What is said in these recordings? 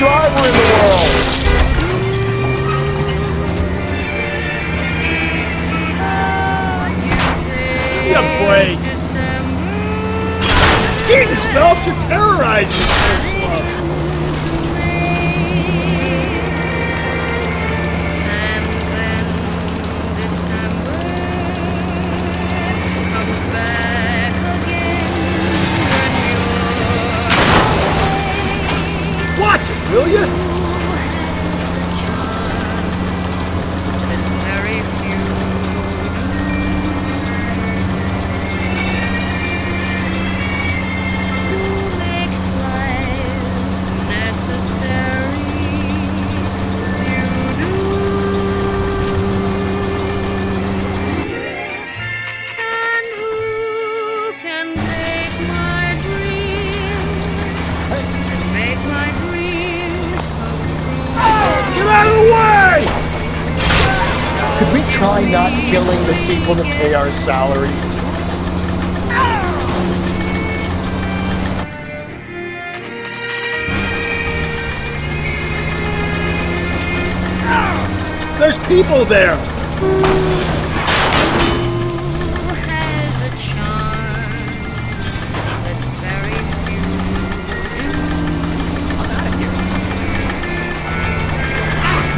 driver in the world! Give me a break! Jesus, Phelps, you're terrorizing this first love! Watch it, will you? Could we try not killing the people that pay our salaries? There's people there!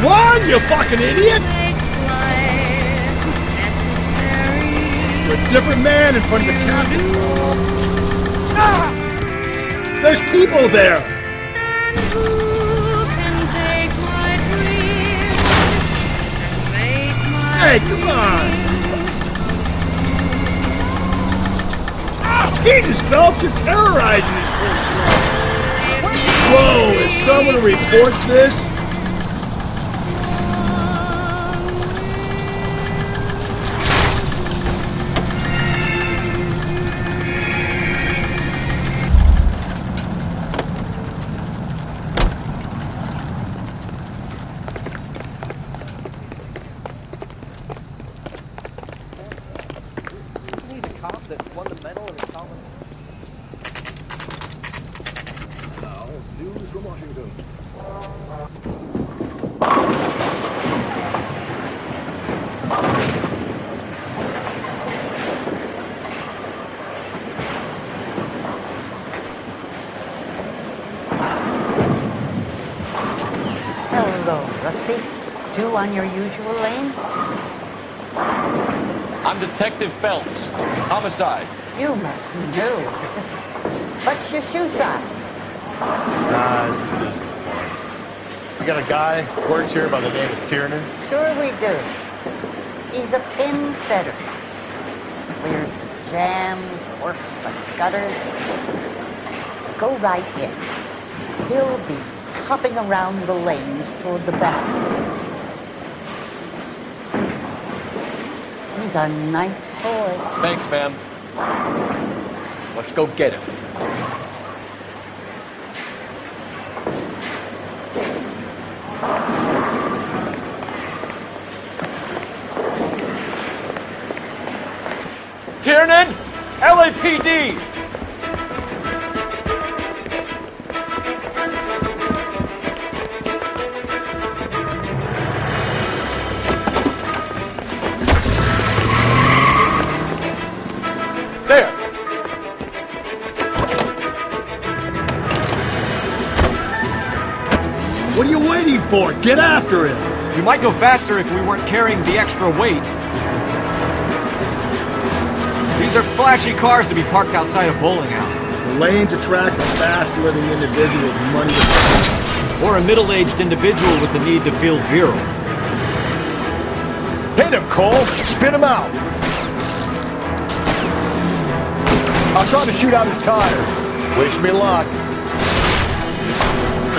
Run, you fucking idiots! You're a different man in front of the captain. There's people there! Hey, come on! Jesus, Phelps, you're terrorizing this person! Whoa, if someone reports this... That won the medal in Solomon. Now, news from Washington. Hello, Rusty. Two on your usual lane? I'm Detective Phelps. Homicide. You must be new. What's your shoe size? This is business, Florence. We got a guy who works here by the name of Tiernan. Sure we do. He's a pin setter. Clears the jams, works the gutters. Go right in. He'll be hopping around the lanes toward the back. He's a nice boy. Thanks, ma'am. Let's go get him. Tiernan! LAPD! There! What are you waiting for? Get after him! You might go faster if we weren't carrying the extra weight. These are flashy cars to be parked outside a bowling alley. The lanes attract a fast-living individual with money to... Or a middle-aged individual with the need to feel virile. Hit him, Cole! Spit him out! I'll try to shoot out his tires. Wish me luck.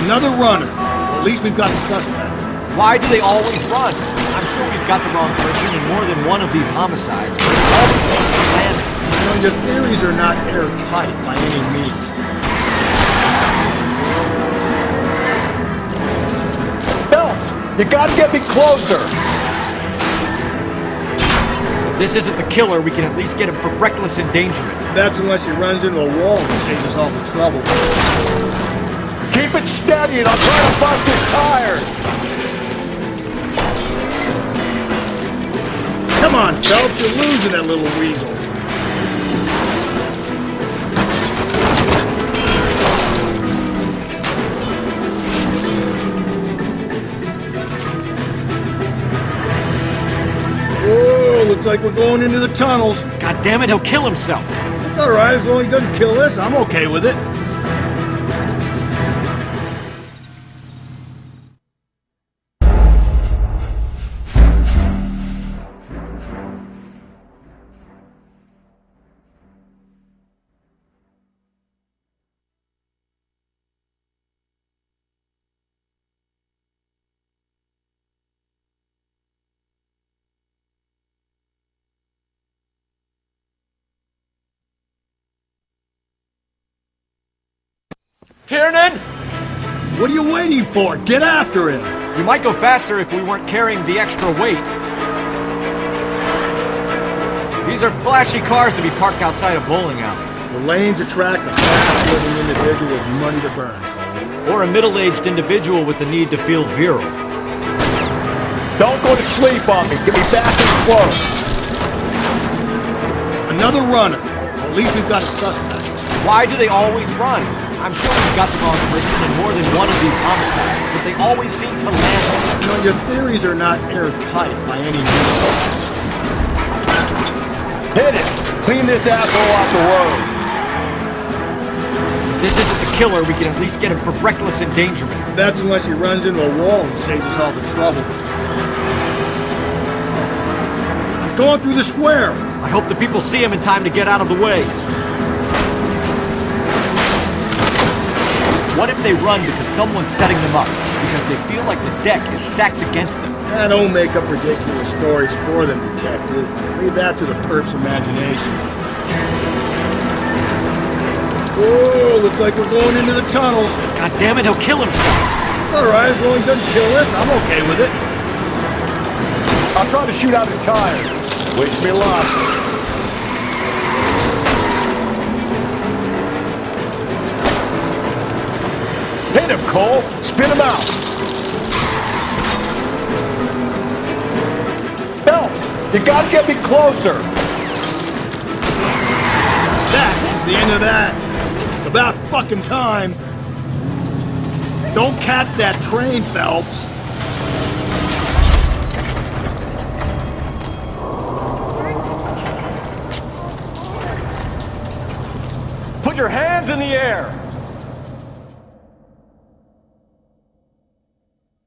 Another runner. At least we've got the suspect. Why do they always run? I'm sure we've got the wrong person in more than one of these homicides. But it always seems to land. You know, your theories are not airtight by any means. Phelps, you gotta get me closer! If this isn't the killer, we can at least get him for reckless endangerment. That's unless he runs into a wall and saves us all the trouble. Keep it steady and I'll try to bust his tires. Come on, Phelps, you're losing that little weasel. Whoa, looks like we're going into the tunnels. God damn it, he'll kill himself. It's all right, as long as he doesn't kill us, I'm okay with it. Tiernan! What are you waiting for? Get after him! You might go faster if we weren't carrying the extra weight. These are flashy cars to be parked outside a bowling alley. The lanes attract a fast-living individual with money to burn, Cole. Or a middle-aged individual with the need to feel virile. Don't go to sleep on me. Get me back in close. Another runner. Well, at least we've got a suspect. Why do they always run? I'm sure we've got the wrong person in more than one of these homicides, but they always seem to land. You know, your theories are not airtight by any means. Hit it. Clean this asshole off the road. If this isn't the killer, we can at least get him for reckless endangerment. That's unless he runs into a wall and saves us all the trouble. He's going through the square. I hope the people see him in time to get out of the way. What if they run because someone's setting them up? Because they feel like the deck is stacked against them? Don't make up ridiculous stories for them, detective. Leave that to the perp's imagination. Whoa, looks like we're going into the tunnels. God damn it, he'll kill himself. It's all right, as long as he doesn't kill us, I'm okay with it. I'll try to shoot out his tires. Wish me luck. Hit him, Cole. Spin him out. Phelps, you gotta get me closer. That is the end of that. It's about fucking time. Don't catch that train, Phelps. Put your hands in the air!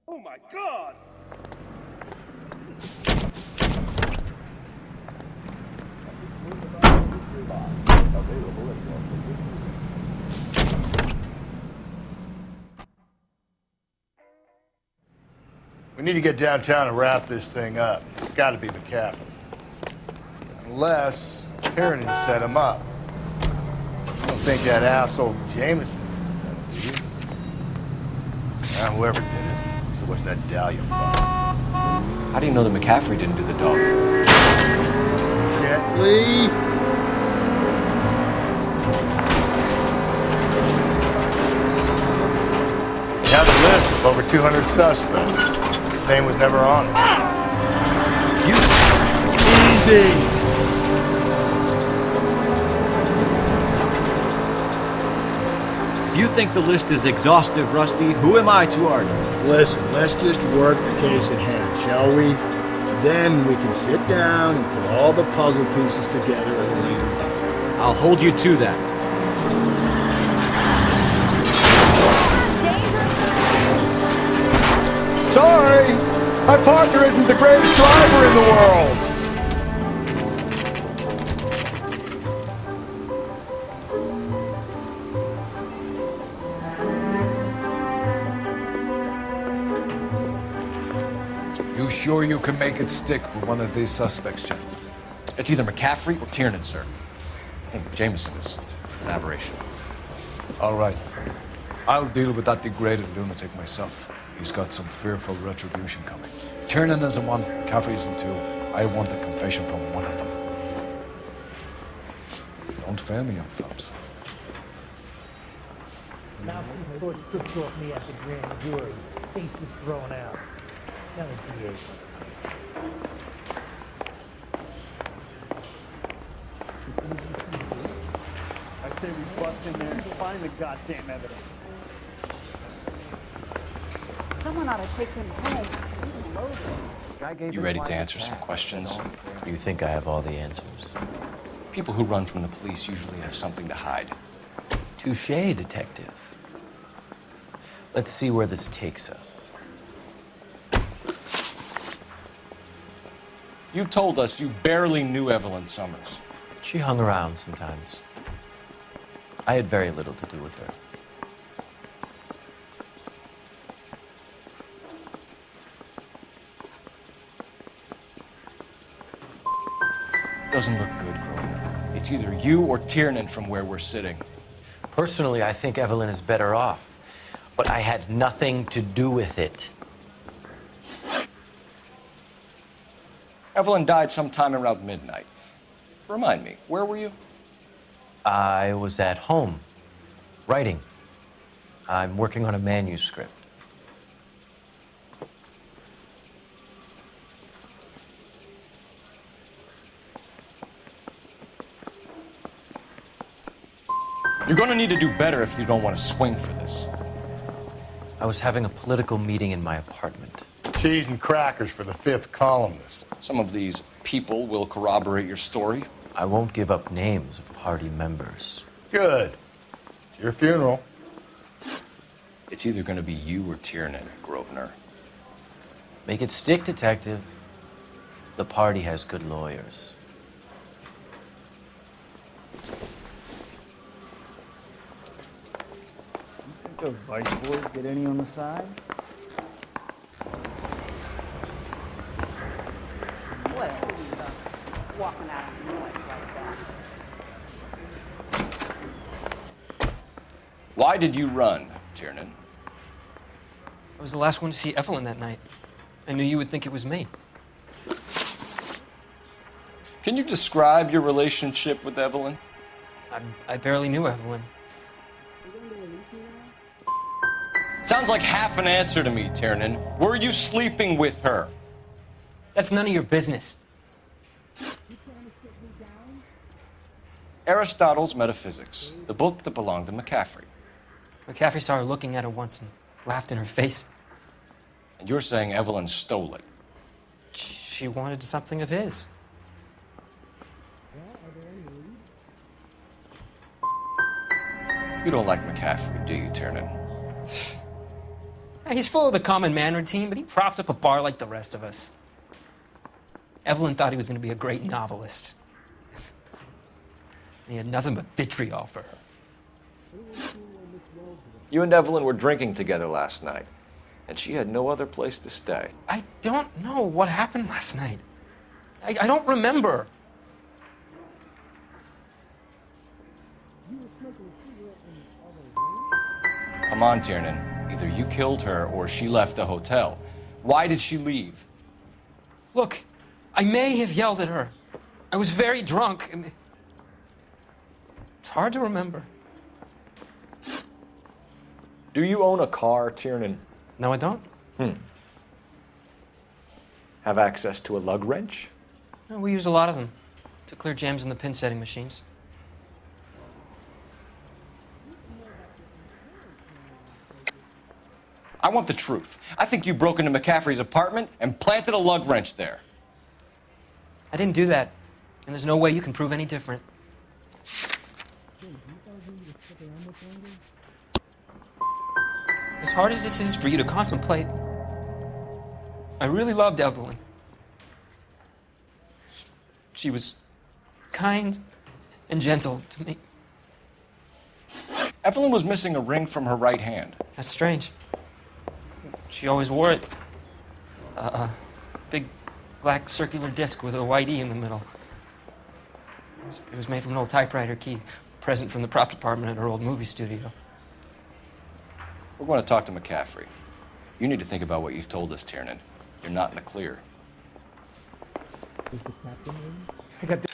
Oh my God! We need to get downtown and wrap this thing up. It's gotta be McCaffrey. Unless Tiernan set him up. You don't think that asshole Jameson did that, do you? Whoever did it. So what's that Dahlia fuck? How do you know that McCaffrey didn't do the dog? Gently. He had a list of over 200 suspects. His name was never on it. Easy. If you think the list is exhaustive, Rusty, who am I to argue? Listen, let's just work the case at hand, shall we? Then we can sit down and put all the puzzle pieces together at a later date. I'll hold you to that. Sorry! My partner isn't the greatest driver in the world! You sure you can make it stick with one of these suspects, gentlemen? It's either McCaffrey or Tiernan, sir. I think Jameson is an aberration. All right. I'll deal with that degraded lunatic myself. He's got some fearful retribution coming. Tiernan isn't one, McCaffrey isn't two. I want a confession from one of them. Don't fail me, young Phelps. Now she's forced trips off me at the grand jury. Case was thrown out. Now the DA. I say we bust in there and find the goddamn evidence. Someone ought to take him home. You ready to answer some questions? You think I have all the answers? People who run from the police usually have something to hide. Touché, detective. Let's see where this takes us. You told us you barely knew Evelyn Summers. She hung around sometimes. I had very little to do with her. Doesn't look good, Grosvenor. It's either you or Tiernan from where we're sitting. Personally, I think Evelyn is better off, but I had nothing to do with it. Evelyn died sometime around midnight. Remind me, where were you? I was at home, writing. I'm working on a manuscript. You're gonna need to do better if you don't want to swing for this. I was having a political meeting in my apartment. Cheese and crackers for the 5th columnist. Some of these people will corroborate your story. I won't give up names of party members. Good. It's your funeral. It's either gonna be you or Tiernan, Grosvenor. Make it stick, detective. The party has good lawyers. Those vice boys get any on the side? What else? Walking out of noise like that. Why did you run, Tiernan? I was the last one to see Evelyn that night. I knew you would think it was me. Can you describe your relationship with Evelyn? I barely knew Evelyn. Sounds like half an answer to me, Tiernan. Were you sleeping with her? That's none of your business. Aristotle's Metaphysics, the book that belonged to McCaffrey. McCaffrey saw her looking at it once and laughed in her face. And you're saying Evelyn stole it? She wanted something of his. You don't like McCaffrey, do you, Tiernan? He's full of the common man routine, but he props up a bar like the rest of us. Evelyn thought he was going to be a great novelist. He had nothing but vitriol for her. You and Evelyn were drinking together last night, and she had no other place to stay. I don't know what happened last night. I don't remember. Come on, Tiernan. Either you killed her or she left the hotel. Why did she leave? Look, I may have yelled at her. I was very drunk. It's hard to remember. Do you own a car, Tiernan? No, I don't. Have access to a lug wrench? No, we use a lot of them to clear jams in the pin setting machines. I want the truth. I think you broke into McCaffrey's apartment and planted a lug wrench there. I didn't do that, and there's no way you can prove any different. As hard as this is for you to contemplate, I really loved Evelyn. She was kind and gentle to me. Evelyn was missing a ring from her right hand. That's strange. She always wore it. A big black circular disc with a white E in the middle. It was made from an old typewriter key, a present from the prop department at her old movie studio. We're going to talk to McCaffrey. You need to think about what you've told us, Tiernan. You're not in the clear. I got